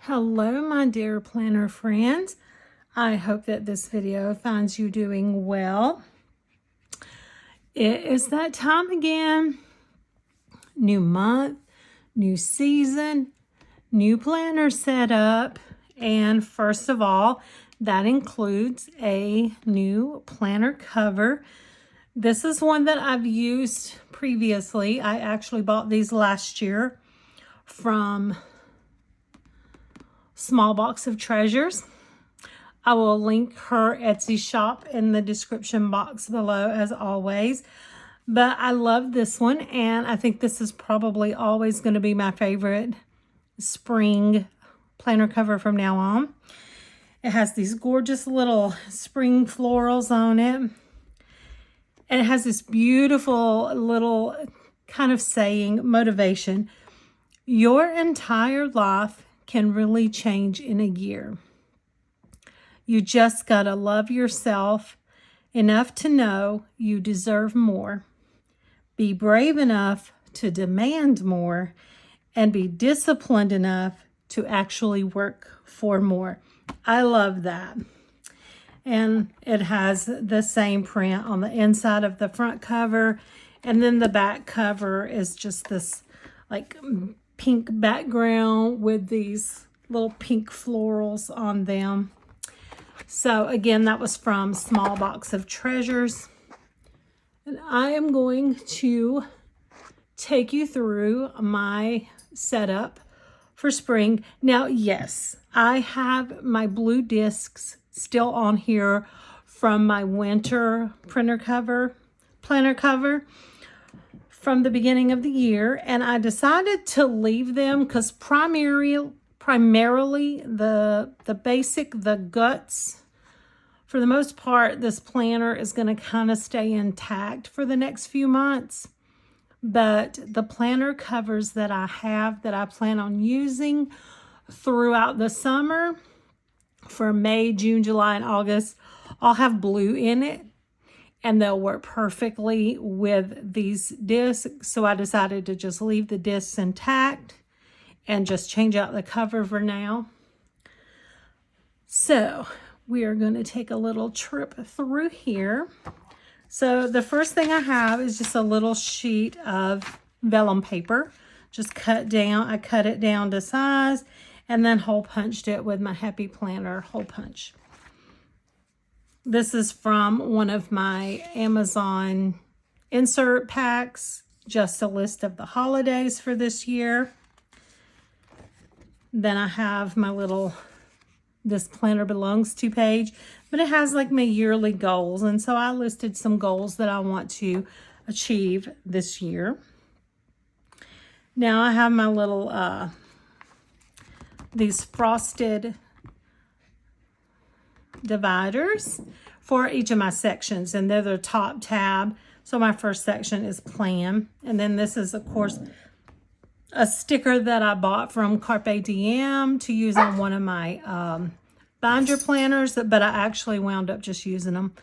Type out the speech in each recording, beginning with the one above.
Hello, my dear planner friends. I hope that this video finds you doing well. It is that time again. New month, new season, new planner setup. And first of all, that includes a new planner cover. This is one that I've used previously. I actually bought these last year from Small Box of Treasures. I will link her Etsy shop in the description box below as always. But I love this one, and I think this is probably always going to be my favorite spring planner cover from now on. It has these gorgeous little spring florals on it. And it has this beautiful little kind of saying, motivation. Your entire life can really change in a year. You just gotta love yourself enough to know you deserve more. Be brave enough to demand more, and be disciplined enough to actually work for more. I love that. And it has the same print on the inside of the front cover, and then the back cover is just this like pink background with these little pink florals on them. So again, that was from Small Box of Treasures. And I am going to take you through my setup for spring. Now, yes, I have my blue discs still on here from my winter planner cover from the beginning of the year, and I decided to leave them because primarily the guts, for the most part, this planner is going to kind of stay intact for the next few months. But the planner covers that I have that I plan on using throughout the summer for May, June, July, and August, I'll have blue in it. And they'll work perfectly with these discs. So I decided to just leave the discs intact and just change out the cover for now. So we are going to take a little trip through here. So the first thing I have is just a little sheet of vellum paper. Just cut down. I cut it down to size and then hole punched it with my Happy Planner hole punch. This is from one of my Amazon insert packs, just a list of the holidays for this year. Then I have my little This Planner Belongs To page, but it has like my yearly goals. And so I listed some goals that I want to achieve this year. Now I have my little, these frosted dividers for each of my sections, and they're the top tab. So my first section is plan, and then this is of course a sticker that I bought from Carpe Diem to use on one of my binder planners, but I actually wound up just using them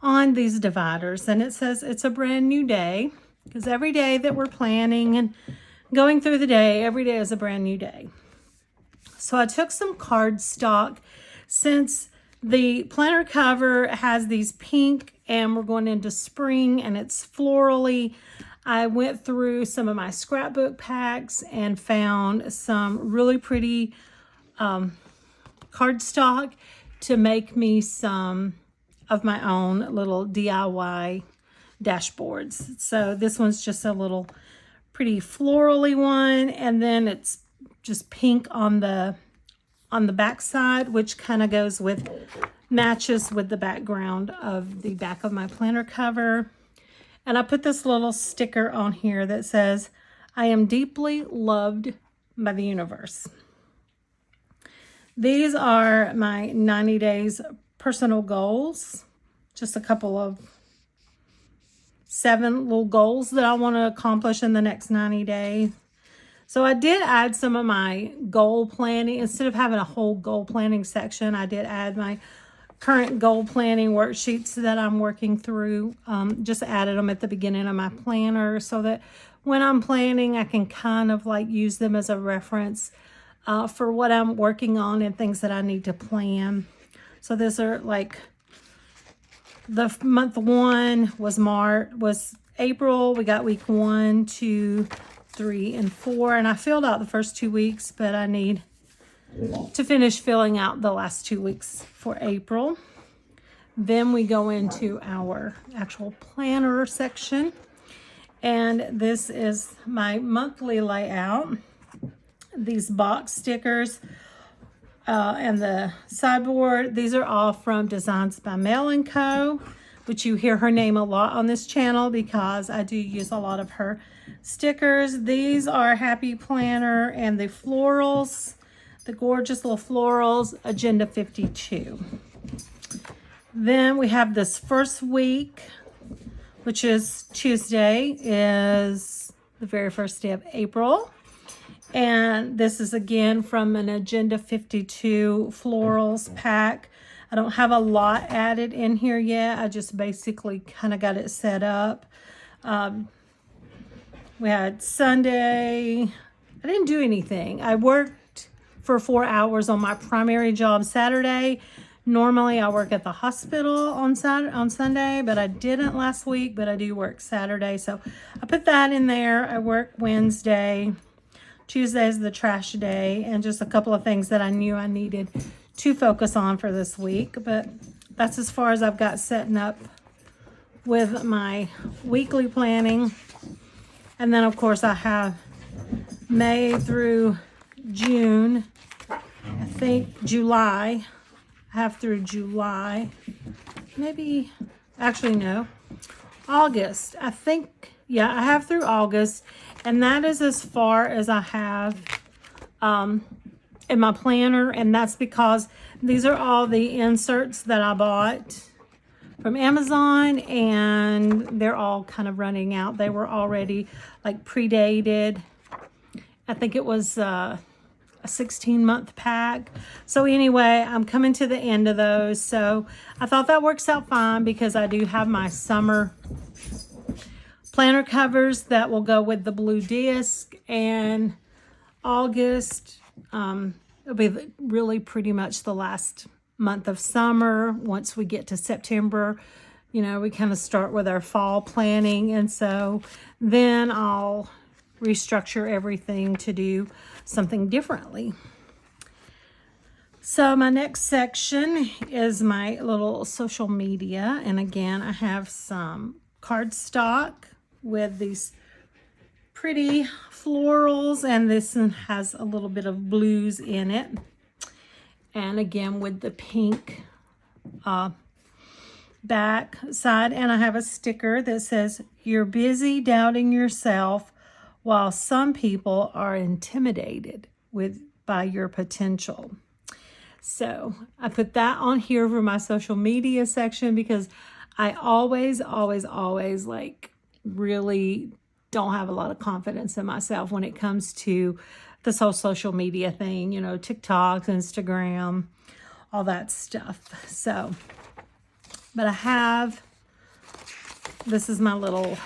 on these dividers. And it says it's a brand new day, because every day that we're planning and going through the day, every day is a brand new day. So I took some cardstock, since the planner cover has these pink and we're going into spring and it's florally. I went through some of my scrapbook packs and found some really pretty cardstock to make me some of my own little DIY dashboards. So this one's just a little pretty florally one, and then it's just pink on the back side, which kind of matches with the background of the back of my planner cover. And I put this little sticker on here that says, I am deeply loved by the universe. These are my 90 days personal goals. Just a couple of 7 little goals that I want to accomplish in the next 90 days. So I did add some of my goal planning. Instead of having a whole goal planning section, I did add my current goal planning worksheets that I'm working through. Just added them at the beginning of my planner so that when I'm planning, I can kind of like use them as a reference for what I'm working on and things that I need to plan. So these are like, the month 1 was April. We got week 1, 2, 3, and 4. And I filled out the first 2 weeks, but I need to finish filling out the last 2 weeks for April. Then we go into our actual planner section. And this is my monthly layout. These box stickers and the sideboard, these are all from Designs by Mel & Co., which you hear her name a lot on this channel because I do use a lot of her stickers. These are Happy Planner and the florals, the gorgeous little florals, Agenda 52. Then we have this first week, which is Tuesday, is the very first day of April. And this is again from an Agenda 52 florals pack. I don't have a lot added in here yet. I just basically kind of got it set up. We had Sunday. I didn't do anything. I worked for 4 hours on my primary job Saturday. Normally I work at the hospital on Sunday, but I didn't last week, but I do work Saturday. So I put that in there. I work Wednesday. Tuesday is the trash day, and just a couple of things that I knew I needed to focus on for this week. But that's as far as I've got setting up with my weekly planning. And then of course I have May through June. I think July. I have through July. Maybe, actually no. August. I think, yeah, I have through August. And that is as far as I have in my planner. And that's because these are all the inserts that I bought from Amazon. And they're all kind of running out. They were already like predated. I think it was a 16-month pack. So anyway, I'm coming to the end of those. So I thought that works out fine because I do have my summer planner covers that will go with the blue disc. And August, it'll be really pretty much the last month of summer. Once we get to September, you know, we kind of start with our fall planning. And so then I'll restructure everything to do something differently. So my next section is my little social media. And again, I have some cardstock with these pretty florals, and this one has a little bit of blues in it. And again, with the pink back side. And I have a sticker that says, "You're busy doubting yourself while some people are intimidated by your potential." So I put that on here for my social media section because I always like really don't have a lot of confidence in myself when it comes to this whole social media thing, you know, TikTok, Instagram, all that stuff. So, but I have, this is my little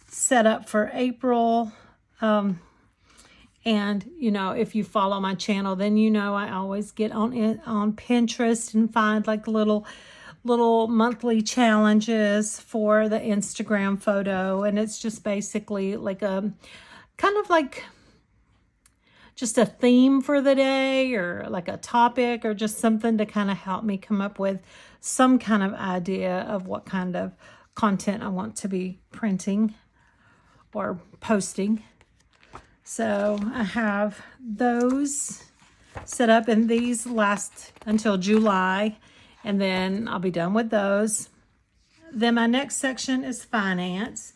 setup for April. And, you know, if you follow my channel, then you know I always get on Pinterest and find like little monthly challenges for the Instagram photo. And it's just basically like a kind of like just a theme for the day, or like a topic, or just something to kind of help me come up with some kind of idea of what kind of content I want to be printing or posting. So I have those set up, and these last until July, and then I'll be done with those. Then my next section is finance.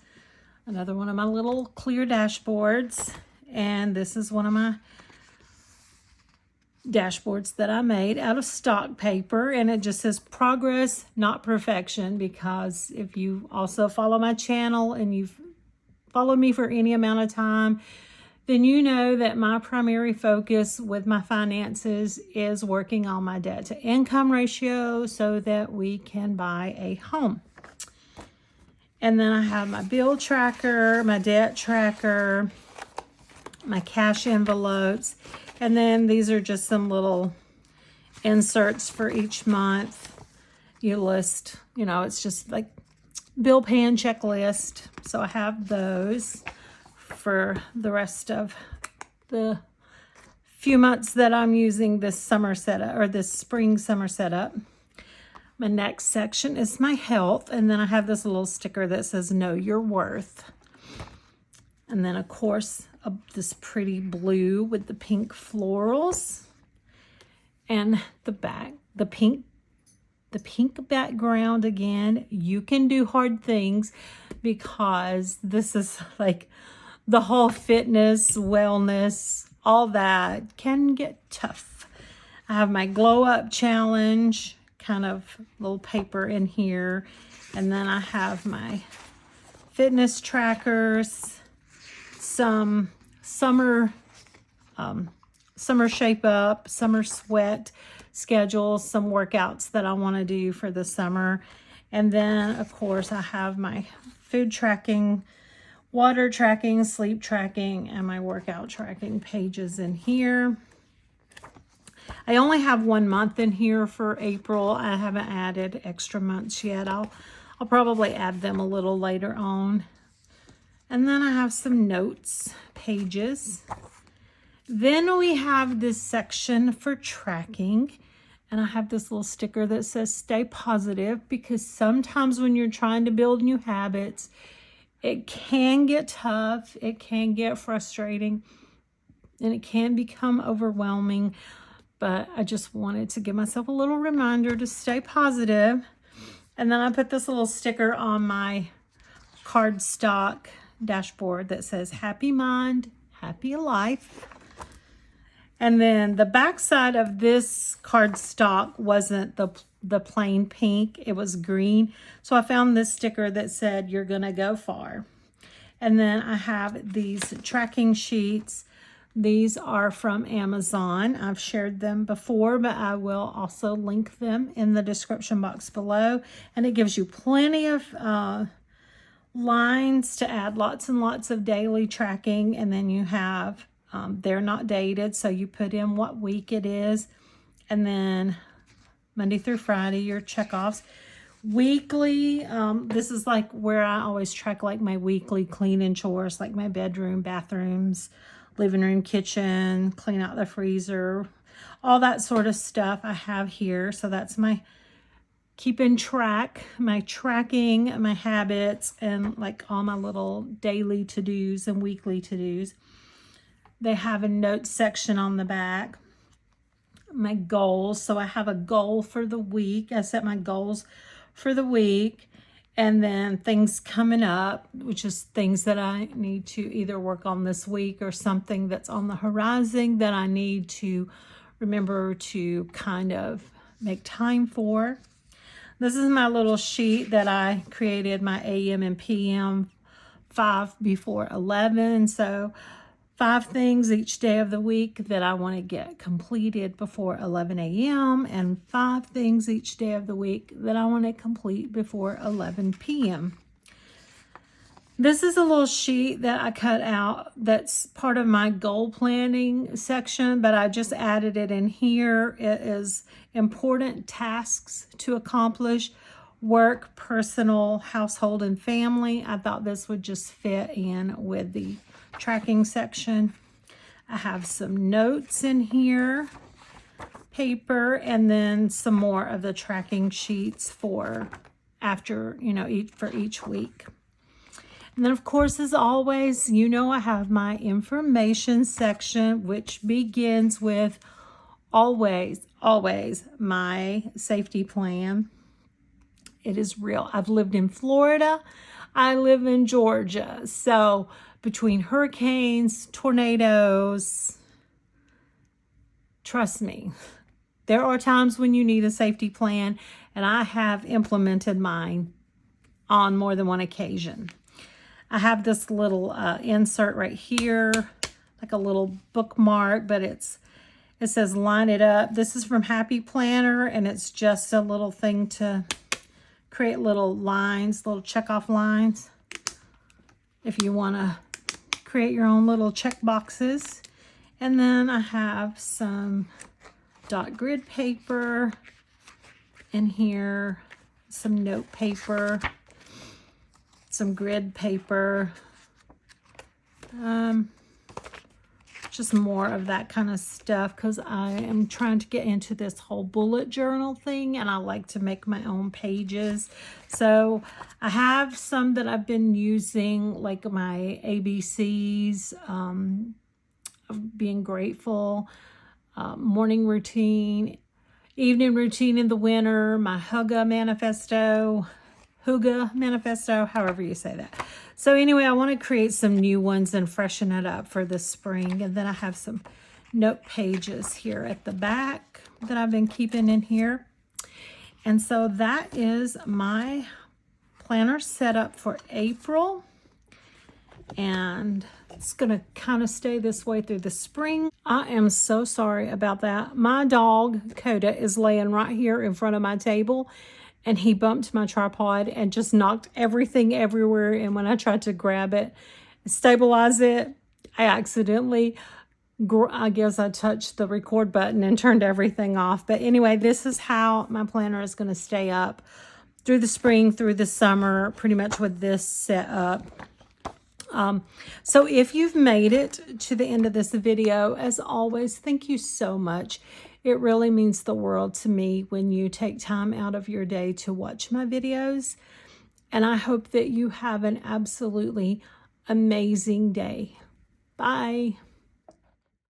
Another one of my little clear dashboards. And this is one of my dashboards that I made out of stock paper, and it just says progress, not perfection, because if you also follow my channel and you've followed me for any amount of time, then you know that my primary focus with my finances is working on my debt to income ratio so that we can buy a home. And then I have my bill tracker, my debt tracker, my cash envelopes, And then these are just some little inserts for each month. You list, you know, it's just like bill paying checklist. So I have those for the rest of the few months that I'm using this summer setup, or this spring summer setup. My next section is my health, and then I have this little sticker that says know your worth. And then of course this pretty blue with the pink florals, and the pink background again. You can do hard things, because this is like the whole fitness, wellness, all that can get tough. I have my glow up challenge, kind of little paper in here. And then I have my fitness trackers, some summer shape up, summer sweat schedules, some workouts that I want to do for the summer. And then of course I have my food tracking, water tracking, sleep tracking, and my workout tracking pages in here. I only have 1 month in here for April. I haven't added extra months yet. I'll probably add them a little later on. And then I have some notes pages. Then we have this section for tracking. And I have this little sticker that says stay positive, because sometimes when you're trying to build new habits, it can get tough, it can get frustrating, and it can become overwhelming. But I just wanted to give myself a little reminder to stay positive. And then I put this little sticker on my cardstock dashboard that says happy mind, happy life. And then the back side of this cardstock wasn't the plain pink, it was green. So I found this sticker that said, you're gonna go far. And then I have these tracking sheets. These are from Amazon. I've shared them before, but I will also link them in the description box below. And it gives you plenty of lines to add lots and lots of daily tracking. And then you have, they're not dated, so you put in what week it is. And then Monday through Friday, your checkoffs. Weekly, this is like where I always track like my weekly cleaning chores, like my bedroom, bathrooms, living room, kitchen, clean out the freezer, all that sort of stuff I have here. So that's my keeping track, my tracking, my habits, and like all my little daily to-dos and weekly to-dos. They have a notes section on the back. My goals. So I have a goal for the week. I set my goals for the week. And then things coming up, which is things that I need to either work on this week or something that's on the horizon that I need to remember to kind of make time for. This is my little sheet that I created, my AM and PM 5 before 11. So 5 things each day of the week that I want to get completed before 11 a.m. and 5 things each day of the week that I want to complete before 11 p.m. This is a little sheet that I cut out that's part of my goal planning section, but I just added it in here. It is important tasks to accomplish, work, personal, household, and family. I thought this would just fit in with the tracking section. I have some notes in here, paper, and then some more of the tracking sheets for after, for each week. And then of course, as always, I have my information section, which begins with always my safety plan. It is real. I've lived in Florida. I live in Georgia. So between hurricanes, tornadoes, trust me, there are times when you need a safety plan, and I have implemented mine on more than one occasion. I have this little insert right here, like a little bookmark, but it says line it up. This is from Happy Planner, and it's just a little thing to create little lines, little check-off lines. If you want to create your own little check boxes. And then I have some dot grid paper in here, some note paper, some grid paper, just more of that kind of stuff because I am trying to get into this whole bullet journal thing, and I like to make my own pages. So I have some that I've been using, like my ABCs, of being grateful, morning routine, evening routine in the winter, my Hygge manifesto, however you say that. So anyway, I want to create some new ones and freshen it up for the spring. And then I have some note pages here at the back that I've been keeping in here. And so that is my planner setup for April. And it's going to kind of stay this way through the spring. I am so sorry about that. My dog, Coda, is laying right here in front of my table, and he bumped my tripod and just knocked everything everywhere. And when I tried to grab it, stabilize it, I accidentally, I guess I touched the record button and turned everything off. But anyway, this is how my planner is going to stay up through the spring, through the summer, pretty much with this set up. So if you've made it to the end of this video, as always, thank you so much. It really means the world to me when you take time out of your day to watch my videos. And I hope that you have an absolutely amazing day. Bye.